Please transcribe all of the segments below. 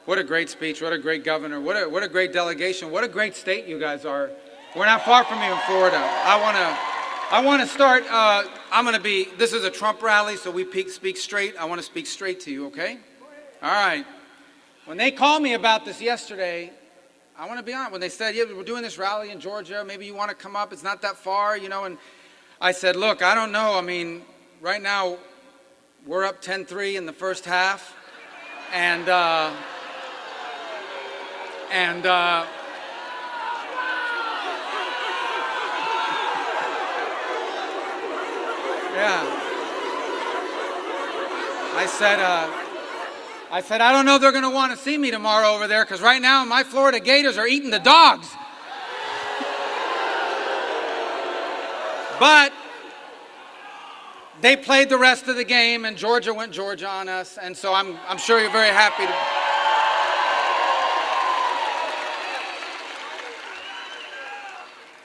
What a great speech. What a great governor. What a great delegation. What a great state you guys are. We're not far from you in Florida. I want to start. This is a Trump rally, so we speak straight. I want to speak straight to you, okay? All right. When they called me about this yesterday, I want to be honest. When they said, yeah, we're doing this rally in Georgia, maybe you want to come up. It's not that far, and I said, look, I don't know. I mean, right now, we're up 10-3 in the first half. And yeah. I said, I don't know if they're going to want to see me tomorrow over there, because right now my Florida Gators are eating the dogs. But they played the rest of the game, and Georgia went Georgia on us, and so I'm sure you're very happy to.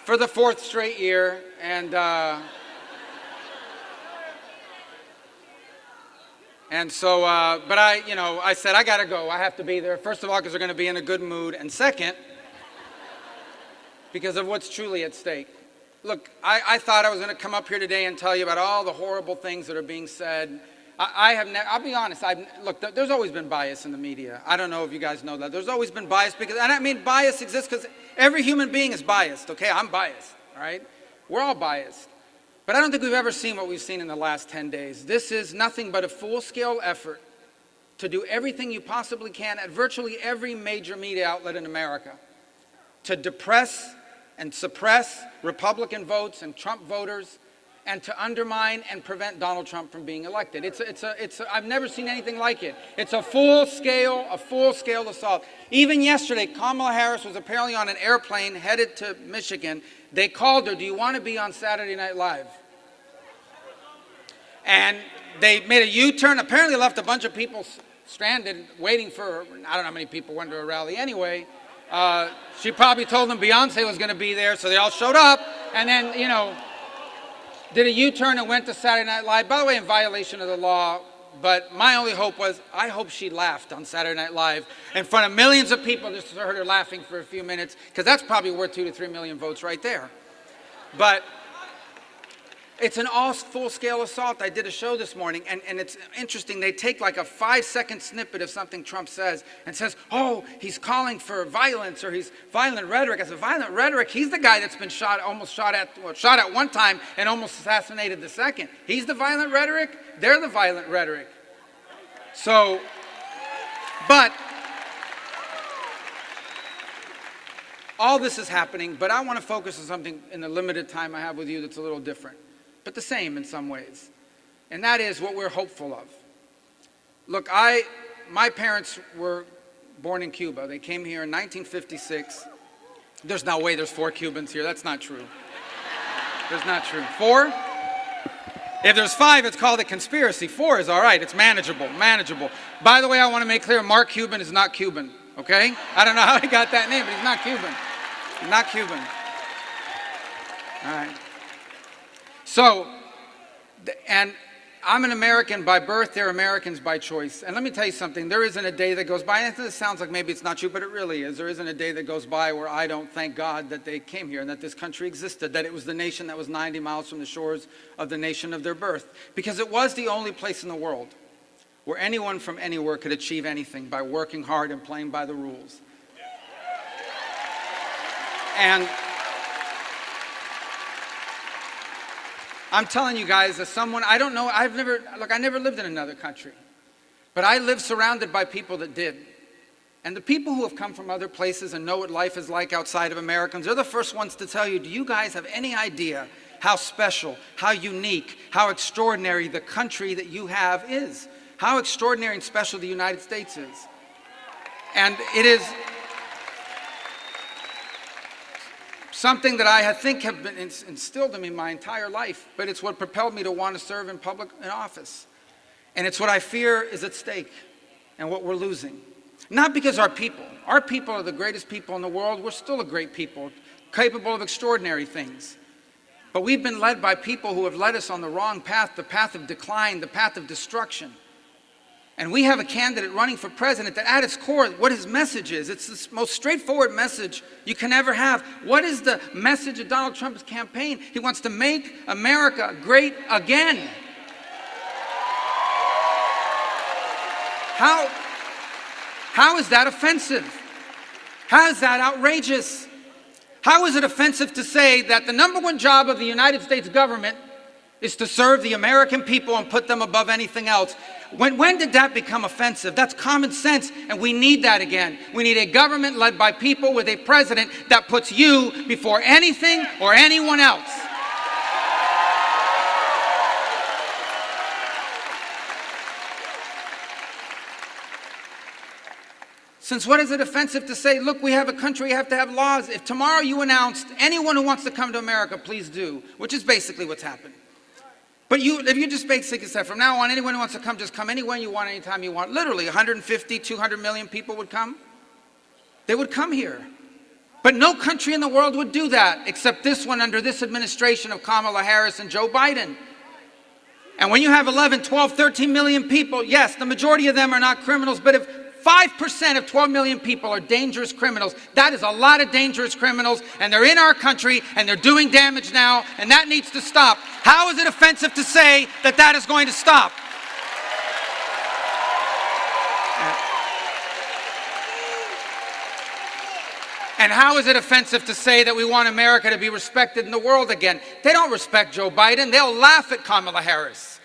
For the fourth straight year, and so, but I said, I gotta go. I have to be there. First of all, because they're gonna be in a good mood. And second, because of what's truly at stake. Look, I thought I was gonna come up here today and tell you about all the horrible things that are being said. I'll be honest, look, there's always been bias in the media. I don't know if you guys know that. There's always been bias and I mean bias exists because every human being is biased, okay? I'm biased, all right? We're all biased. But I don't think we've ever seen what we've seen in the last 10 days. This is nothing but a full-scale effort to do everything you possibly can at virtually every major media outlet in America to depress and suppress Republican votes and Trump voters and to undermine and prevent Donald Trump from being elected. I've never seen anything like it. It's a full-scale assault. Even yesterday, Kamala Harris was apparently on an airplane headed to Michigan. They called her, do you want to be on Saturday Night Live? And they made a U-turn, apparently left a bunch of people stranded waiting for her. I don't know how many people went to a rally anyway. She probably told them Beyonce was going to be there, so they all showed up and then, did a U-turn and went to Saturday Night Live, by the way, in violation of the law. But my only hope was, I hope she laughed on Saturday Night Live in front of millions of people just heard her laughing for a few minutes, because that's probably worth 2 to 3 million votes right there. But it's an all full-scale assault. I did a show this morning, and it's interesting. They take like a 5-second snippet of something Trump says and says, oh, he's calling for violence or he's violent rhetoric. I said, violent rhetoric? He's the guy that's been shot at one time and almost assassinated the second. He's the violent rhetoric? They're the violent rhetoric. So, but all this is happening, but I want to focus on something in the limited time I have with you that's a little different, but the same in some ways. And that is what we're hopeful of. Look, my parents were born in Cuba. They came here in 1956. There's no way there's 4 Cubans here. That's not true. That's not true. 4? If there's 5, it's called a conspiracy. 4 is all right. It's manageable. By the way, I want to make clear, Mark Cuban is not Cuban, okay? I don't know how he got that name, but he's not Cuban. He's not Cuban. All right. So, and I'm an American by birth, they're Americans by choice. And let me tell you something, there isn't a day that goes by, and this sounds like maybe it's not true, but it really is. There isn't a day that goes by where I don't thank God that they came here and that this country existed, that it was the nation that was 90 miles from the shores of the nation of their birth. Because it was the only place in the world where anyone from anywhere could achieve anything by working hard and playing by the rules. And I'm telling you guys, as someone, I don't know, I never lived in another country. But I lived surrounded by people that did. And the people who have come from other places and know what life is like outside of Americans, they're the first ones to tell you, do you guys have any idea how special, how unique, how extraordinary the country that you have is? How extraordinary and special the United States is. And it is something that I think have been instilled in me my entire life, but it's what propelled me to want to serve in office. And it's what I fear is at stake and what we're losing. Not because our people are the greatest people in the world. We're still a great people, capable of extraordinary things. But we've been led by people who have led us on the wrong path, the path of decline, the path of destruction. And we have a candidate running for president that at its core, what his message is, it's the most straightforward message you can ever have. What is the message of Donald Trump's campaign? He wants to make America great again. How is that offensive? How is that outrageous? How is it offensive to say that the number one job of the United States government is to serve the American people and put them above anything else? When did that become offensive? That's common sense, and we need that again. We need a government led by people with a president that puts you before anything or anyone else. Since what is it offensive to say, look, we have a country, we have to have laws. If tomorrow you announced anyone who wants to come to America, please do, which is basically what's happened. But if you just basically said, from now on, anyone who wants to come, just come anywhere you want, anytime you want. Literally, 150, 200 million people would come. They would come here. But no country in the world would do that, except this one under this administration of Kamala Harris and Joe Biden. And when you have 11, 12, 13 million people, yes, the majority of them are not criminals, but if 5% of 12 million people are dangerous criminals, that is a lot of dangerous criminals, and they're in our country, and they're doing damage now, and that needs to stop. How is it offensive to say that that is going to stop? And how is it offensive to say that we want America to be respected in the world again? They don't respect Joe Biden. They'll laugh at Kamala Harris.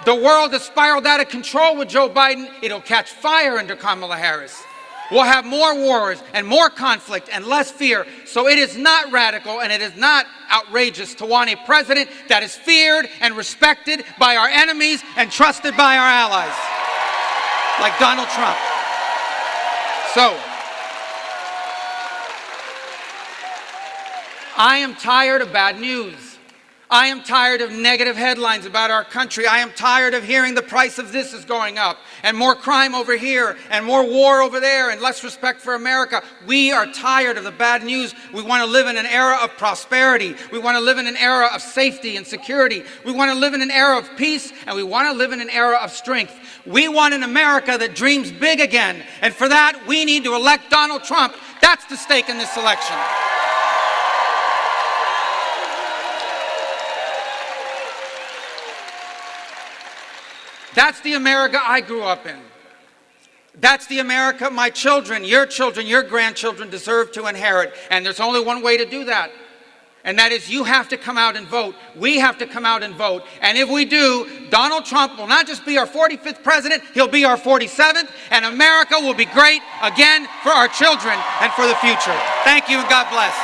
The world has spiraled out of control with Joe Biden. It'll catch fire under Kamala Harris. We'll have more wars and more conflict and less fear. So it is not radical and it is not outrageous to want a president that is feared and respected by our enemies and trusted by our allies, like Donald Trump. So, I am tired of bad news. I am tired of negative headlines about our country. I am tired of hearing the price of this is going up, and more crime over here, and more war over there, and less respect for America. We are tired of the bad news. We want to live in an era of prosperity. We want to live in an era of safety and security. We want to live in an era of peace, and we want to live in an era of strength. We want an America that dreams big again, and for that, we need to elect Donald Trump. That's the stake in this election. That's the America I grew up in. That's the America my children, your grandchildren deserve to inherit. And there's only one way to do that. And that is you have to come out and vote. We have to come out and vote. And if we do, Donald Trump will not just be our 45th president, he'll be our 47th. And America will be great again for our children and for the future. Thank you and God bless.